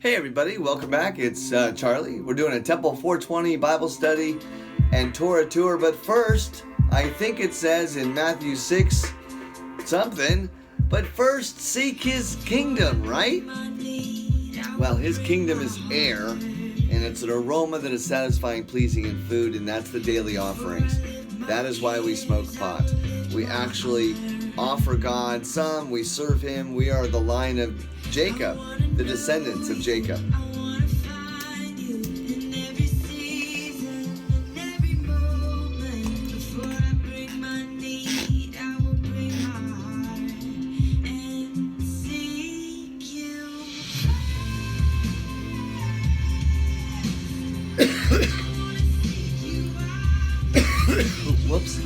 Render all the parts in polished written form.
Hey everybody, welcome back. It's Charlie. We're doing a Temple420 Bible study and Torah tour, but first, I think it says in Matthew 6 something, but first seek His kingdom, right? Well, His kingdom is air, and it's an aroma that is satisfying, pleasing in food, and that's the daily offerings. That is why we smoke pot. We actually offer God some, we serve Him, we are the line of Jacob, the descendants of Jacob. Whoops.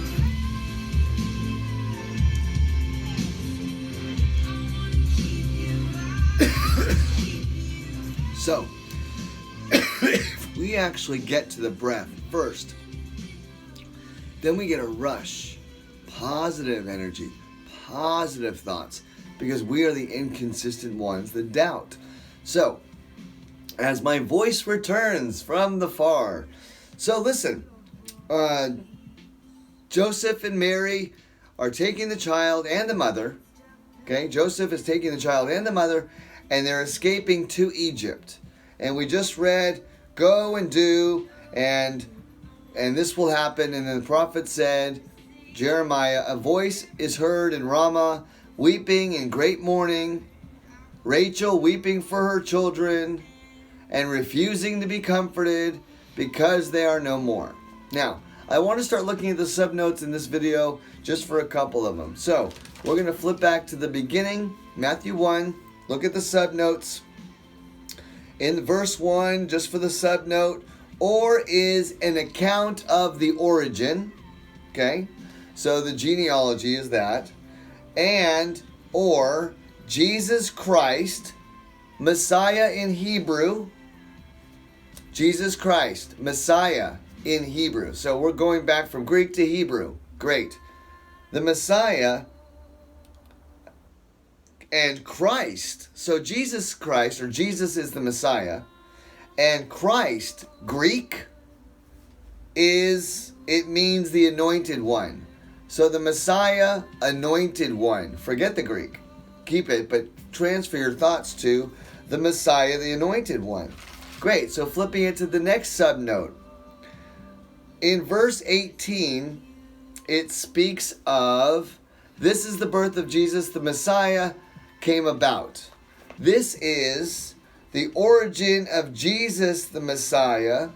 So, if we actually get to the breath first, then we get a rush, positive energy, positive thoughts, because we are the inconsistent ones that doubt. So, as my voice returns from the far. So listen, Joseph and Mary are taking the child and the mother. Okay, Joseph is taking the child and the mother, and they're escaping to Egypt. And we just read, go and do, and this will happen. And then the prophet said, Jeremiah, a voice is heard in Ramah, weeping in great mourning, Rachel weeping for her children, and refusing to be comforted because they are no more. Now, I want to start looking at the subnotes in this video just for a couple of them. So, we're going to flip back to the beginning, Matthew 1. Look at the subnotes. In verse 1, just for the subnote, or is an account of the origin. Okay? So the genealogy is that. And, or, Jesus Christ, Messiah in Hebrew. Jesus Christ, Messiah in Hebrew. So we're going back from Greek to Hebrew. Great. The Messiah and Christ. So Jesus Christ, or Jesus is the Messiah. And Christ, Greek, it means the anointed one. So the Messiah, anointed one. Forget the Greek. Keep it, but transfer your thoughts to the Messiah, the anointed one. Great. So flipping it to the next subnote. In verse 18, it speaks of, this is the birth of Jesus, the Messiah came about. This is the origin of Jesus, the Messiah.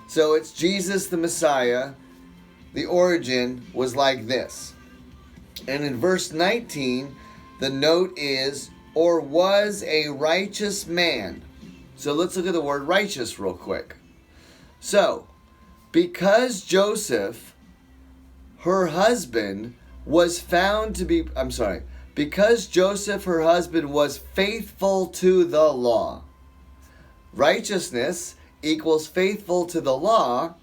So it's Jesus, the Messiah. The origin was like this. And in verse 19, the note is, or was a righteous man. So let's look at the word righteous real quick. So, because Joseph, her husband, was found to be, because Joseph, her husband, was faithful to the law. Righteousness equals faithful to the law,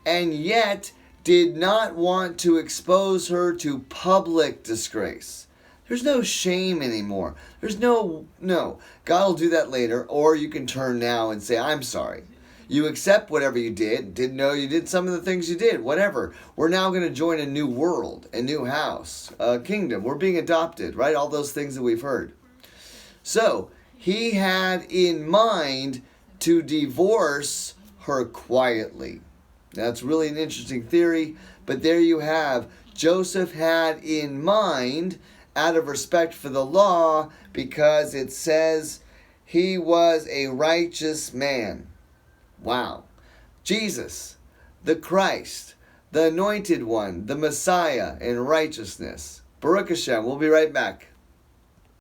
and yet did not want to expose her to public disgrace. There's no shame anymore. There's no. God will do that later, or you can turn now and say, I'm sorry. You accept whatever you did. Didn't know you did some of the things you did. Whatever. We're now going to join a new world, a new house, a kingdom. We're being adopted, right? All those things that we've heard. So, he had in mind to divorce her quietly. That's really an interesting theory, but there you have. Joseph had in mind, out of respect for the law, because it says he was a righteous man. Wow. Jesus, the Christ, the anointed one, the Messiah in righteousness. Baruch Hashem. We'll be right back.